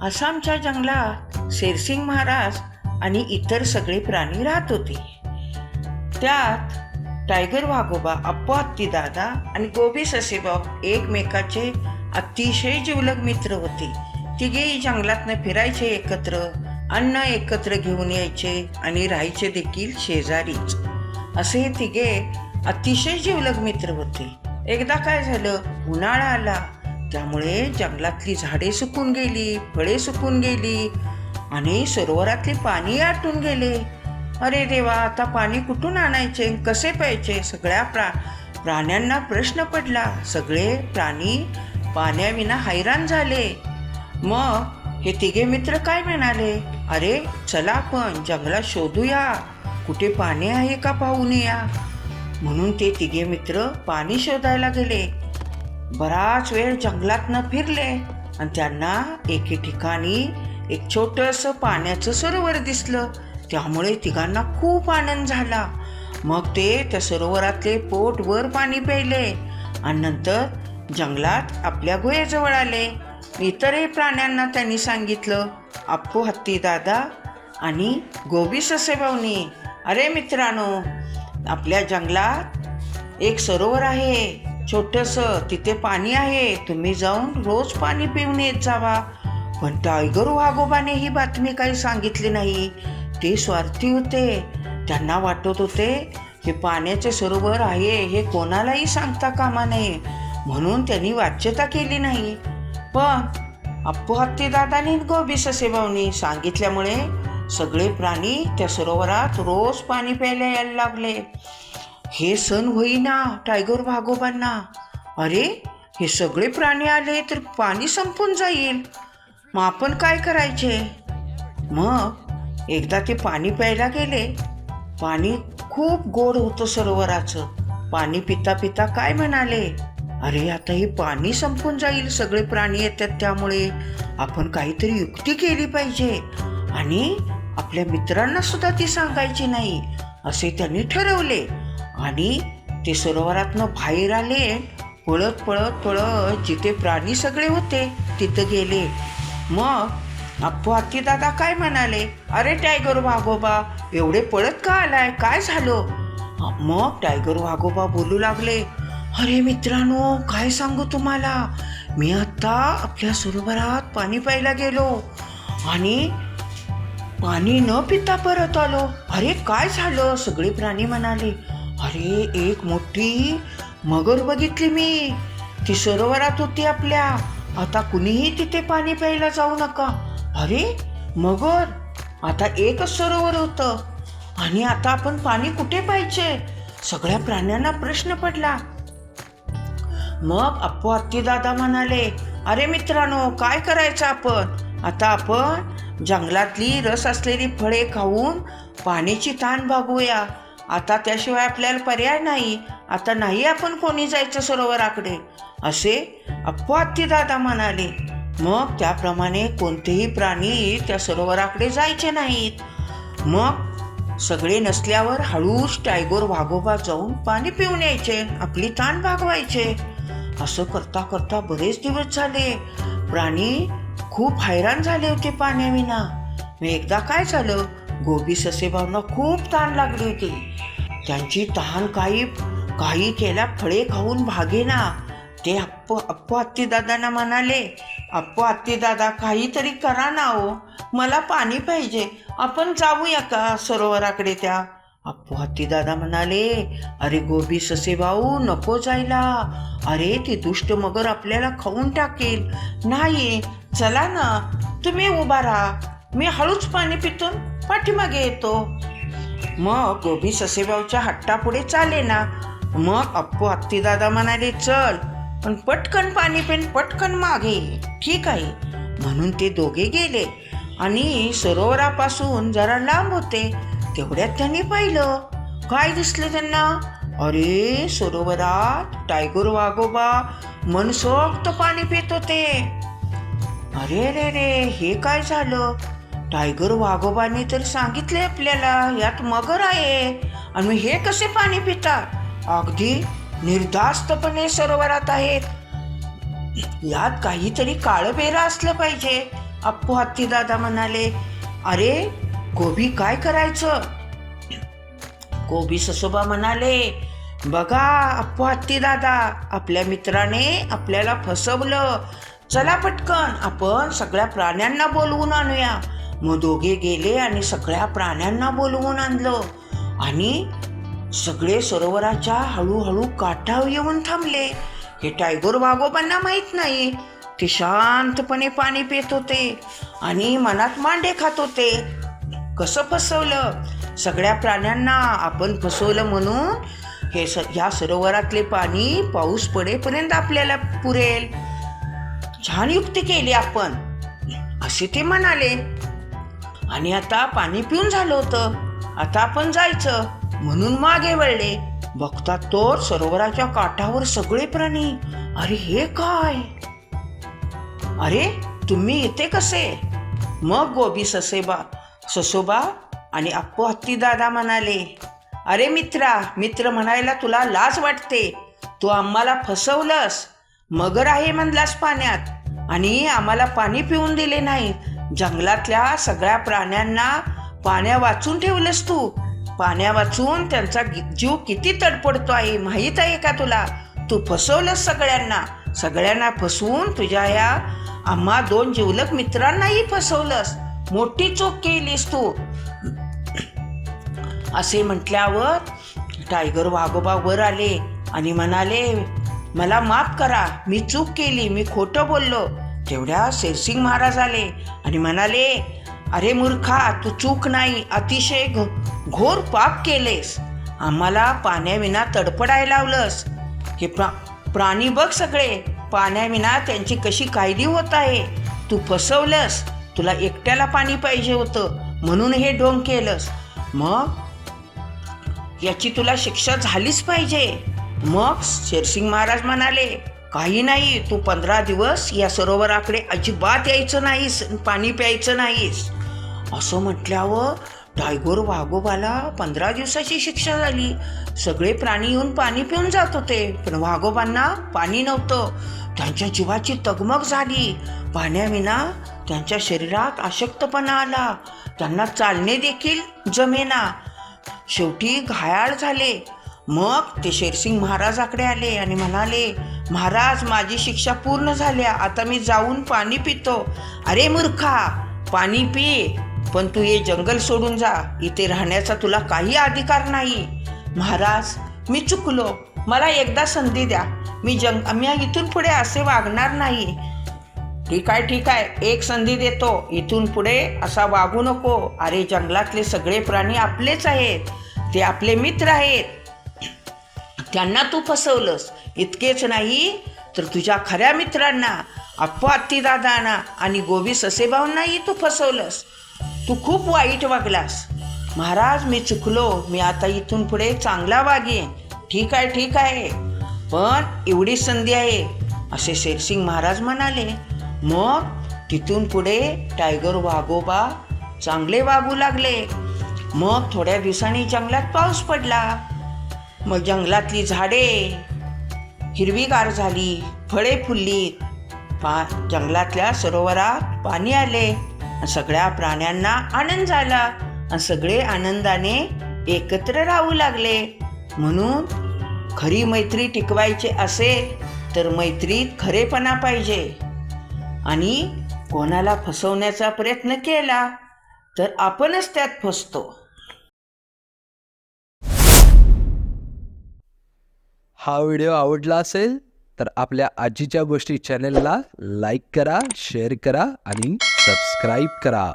आसामच्या जंगलात शेरसिंग महाराज आणि इतर सगळे प्राणी राहत होते. त्यात टायगर वाघोबा, अप्पू हत्तीदादा आणि गोबी ससेबाऊ एकमेकाचे अतिशय जिवलग मित्र होते. तिघेही जंगलातनं फिरायचे एकत्र, अन्न एकत्र घेऊन यायचे आणि राहायचे देखील शेजारीच. असे हे तिघे अतिशय जिवलग मित्र होते. एकदा काय झालं, उन्हाळा आला. त्यामुळे जंगलातली झाडे सुकून गेली, फळे सुकून गेली आणि सरोवरातले पाणी आटून गेले. अरे देवा, आता पाणी कुठून आणायचे, कसे प्यायचे? सगळ्या प्राण्यांना प्रश्न पडला. सगळे प्राणी पाण्याविना हैराण झाले. मग हे तिघे मित्र काय म्हणाले, अरे चला आपण जंगलात शोधूया, कुठे पाणी आहे का पाहून या. म्हणून ते तिघे मित्र पाणी शोधायला गेले. बराच वेळ जंगलातनं फिरले आणि त्यांना एके ठिकाणी एक छोटंसं पाण्याचं सरोवर दिसलं. त्यामुळे तिघांना खूप आनंद झाला. मग ते त्या सरोवरातले पोटभर पाणी प्यायले आणि नंतर जंगलात आपल्या गुहेजवळ आले. इतरही प्राण्यांना त्यांनी सांगितलं. अप्पू हत्तीदादा आणि गोबी ससेबाऊनी, अरे मित्रांनो, आपल्या जंगलात एक सरोवर आहे छोटंसं, तिथे पाणी आहे, तुम्ही जाऊन रोज पाणी पिऊन येत जावा. पण टायगर वाघोबाने ही बातमी काही सांगितली नाही. ते स्वार्थी होते. त्यांना वाटत होते हे पाण्याचे सरोवर आहे हे कोणालाही सांगता कामा नये, म्हणून त्यांनी वाच्यता केली नाही. पण अप्पू हत्तीदादांनी गोबी ससेबाऊंनी सांगितल्यामुळे सगळे प्राणी त्या सरोवरात रोज पाणी प्यायला यायला लागले. हे सण होईना टायगर वाघोबांना. अरे, हे सगळे प्राणी आले तर पाणी संपून जाईल, मग आपण काय करायचे? मग एकदा ते पाणी प्यायला गेले. पाणी खूप गोड होतं सरोवराचं. पाणी पिता पिता काय म्हणाले, अरे आता हे पाणी संपून जाईल, सगळे प्राणी येतात, त्यामुळे आपण काहीतरी युक्ती केली पाहिजे आणि आपल्या मित्रांना सुद्धा ती सांगायची नाही, असे त्यांनी ठरवले. आणि ते सरोवरातनं बाहेर आले. पळत पळत पळत जिथे प्राणी सगळे होते तिथं गेले. मग अप्पू हत्तीदादा काय म्हणाले, अरे टायगर वाघोबा, एवढे पळत का आलाय, काय झालं? मग टायगर वाघोबा बोलू लागले, अरे मित्रांनो, काय सांगू तुम्हाला, मी आता आपल्या सरोवरात पाणी प्यायला गेलो आणि पाणी न पिता परत आलो. अरे काय झालं? सगळे प्राणी म्हणाले, अरे एक मोठी मगर बघितली मी, ती सरोवरात होती आपल्या. आता कुणीही तिथे पाणी प्यायला जाऊ नका. अरे मगर, आता एकच सरोवर होतं आणि आता आपण पाणी कुठे प्यायचे? सगळ्या प्राण्यांना प्रश्न पडला. मग अप्पू हत्तीदादा म्हणाले, अरे मित्रांनो, काय करायचं आपण? आता आपण जंगलातली रस असलेली फळे खाऊन पाण्याची तहान भागवूया. आता त्याशिवाय आपल्याला पर्याय नाही. आता नाही आपण कोणी जायचं सरोवराकडे, असे अप्पू हत्तीदादा म्हणाले. मग त्याप्रमाणे कोणतेही प्राणी त्या सरोवराकडे जायचे नाहीत. मग सगळे नसल्यावर हळूच टायगर वाघोबा जाऊन पाणी पिऊन यायचे, आपली तहान भागवायचे. असं करता करता बरेच दिवस झाले. प्राणी खूप हैराण झाले होते पाण्याविना. मग एकदा काय झालं, गोबी ससेबाऊंना खूप तहान लागली होती. त्यांची तहान काही केल्या फळे खाऊन भागेना. ते अप्पू हत्तीदादांना म्हणाले, अप्पू हत्तीदादा, काहीतरी करा ना हो, मला पाणी पाहिजे, आपण जाऊया का सरोवराकडे त्या? अप्पू हत्तीदादा म्हणाले, अरे गोबी ससेबाऊ, नको जायला. अरे ती दुष्ट मगर आपल्याला खाऊन टाकेल. नाही, चला ना, तुम्ही उभा राहा, मी हळूच पाणी पितून पाठीमागे येतो. मग गोबी ससेबाऊच्या हट्टापुढे चाले ना. मग अप्पू हत्तीदादा म्हणाले, चल, पण पटकन पाणी पिऊन पटकन मागे. ठीक आहे, म्हणून ते दोघे गेले आणि सरोवरापासून जरा लांब होते. तेवढ्यात त्यांनी पाहिलं. काय दिसलं त्यांना? अरे सरोवरात टायगर वाघोबा मनसोक्त पाणी पित होते. अरे रे रे, हे काय झालं? टायगर वाघोबाने तर सांगितले आपल्याला यात मगर आहे, आणि हे कसे पाणी पितात? अगदी निर्धास्तपणे सरोवरात आहेत. यात काहीतरी काळबेरा असलं पाहिजे. अप्पू हत्ती दादा म्हणाले, अरे गोबी काय करायचं? गोबी ससोबा म्हणाले, बघा अप्पू हत्ती दादा, आपल्या मित्राने आपल्याला फसवलं. चला पटकन आपण सगळ्या प्राण्यांना बोलवून आणूया. मग दोघे गेले आणि सगळ्या प्राण्यांना बोलवून आणलं आणि सगळे सरोवराच्या हळूहळू काठावर येऊन थांबले. हे टायगर वाघोबांना माहित नाही. ते शांतपणे पाणी पित होते आणि मनात मांडे खात होते. कसं फसवलं? सगळ्या प्राण्यांना आपण फसवलं म्हणून ह्या सरोवरातले पाणी पाऊस पडेपर्यंत आपल्याला पुरेल. छान युक्ती केली आपण, असे ते म्हणाले. आणि आता पाणी पिऊन झालं होतं, आता आपण जायचं म्हणून मागे वळले. बघतात तो सरोवराच्या काठावर सगळे प्राणी. अरे हे काय? अरे तुम्ही इथे कसे? मग गोबी ससोबा आणि अप्पू हत्ती दादा म्हणाले, अरे मित्र म्हणायला तुला लाज वाटते? तू आम्हाला फसवलंस, मगर आहे म्हणलास पाण्यात आणि आम्हाला पाणी पिऊन दिले नाही. जंगलातल्या सगळ्या प्राण्यांना पाण्या वाचून ठेवलंस तू. पाण्या वाचून त्यांचा जीव किती तडपडतो आहे माहीत आहे का तुला? तू फसवलंस सगळ्यांना फसवून तुझ्या या आम्हा 2 जिवलग मित्रांनाही फसवलंस. मोठी चूक केलीस तू. असे म्हटल्यावर टायगर वाघोबा वर आले आणि म्हणाले, मला माफ करा, मी चूक केली, मी खोटं बोललो. तेवढ्या शेरसिंग महाराज आले आणि म्हणाले, अरे मूर्खा, तू चूक नाही, अतिशय घोर पाप केलेस. आम्हाला पाण्याविना तडपडायला लावलंस. हे प्राणी बघ सगळे, पाण्याविना त्यांची कशी कायदी होत आहे. तू फसवलंस, तुला एकट्याला पाणी पाहिजे होतं म्हणून हे ढोंग केलंस. मग याची तुला शिक्षा झालीच पाहिजे. मग शेरसिंग महाराज म्हणाले, काही नाही, तू 15 दिवस या सरोवराकडे अजिबात यायचं नाहीस, पाणी प्यायचं नाहीस. असं म्हटल्यावर टायगर वाघोबाला 15 दिवसाची शिक्षा झाली. सगळे प्राणी येऊन पाणी पिऊन जात होते, पण वाघोबांना पाणी नव्हतं. त्यांच्या जीवाची तगमग झाली. पाण्याविना त्यांच्या शरीरात अशक्तपणा आला. त्यांना चालणे देखील जमेना. शेवटी घायाळ झाले. मग ते शेरसिंग महाराजाकडे आले आणि म्हणाले, महाराज, माझी शिक्षा पूर्ण झाल्या, आता मी जाऊन पाणी पितो. अरे मूर्खा, पाणी पी, पण तू हे जंगल सोडून जा. इथे राहण्याचा तुला काही अधिकार नाही. महाराज, मी चुकलो, मला एकदा संधी द्या. मी इथून पुढे असे वागणार नाही. ठीक आहे, एक संधी देतो, इथून पुढे असा वागू नको. अरे जंगलातले सगळे प्राणी आपलेच आहेत, ते आपले मित्र आहेत. त्यांना तू फसवलंस. इतकेच नाही तर तुझ्या खऱ्या मित्रांना, अप्पू हत्ती दादांना आणि गोबी ससेबाऊंनाही तू फसवलंस. तू खूप वाईट वागलास. महाराज, मी चुकलो, मी आता इथून पुढे चांगला वागेन. ठीक आहे, पण एवढीच संधी आहे, असे शेरसिंग महाराज म्हणाले. मग तिथून पुढे टायगर वाघोबा चांगले वागू लागले. मग थोड्या दिवसांनी जंगलात पाऊस पडला. मग जंगलातली झाडे हिरवीगार झाली, फळे फुलली. जंगलातल्या सरोवरात पाणी आले. सगळ्या प्राण्यांना आनंद झाला आणि सगळे आनंदाने एकत्र राहू लागले. म्हणून खरी मैत्री टिकवायची असेल तर मैत्रीत खरेपणा पाहिजे. आणि कोणाला फसवण्याचा प्रयत्न केला तर आपणच त्यात फसतो. हा व्हिडिओ आवडला असेल तर आपल्या आजीच्या गोष्टी चॅनलला लाईक करा, शेअर करा आणि सबस्क्राईब करा.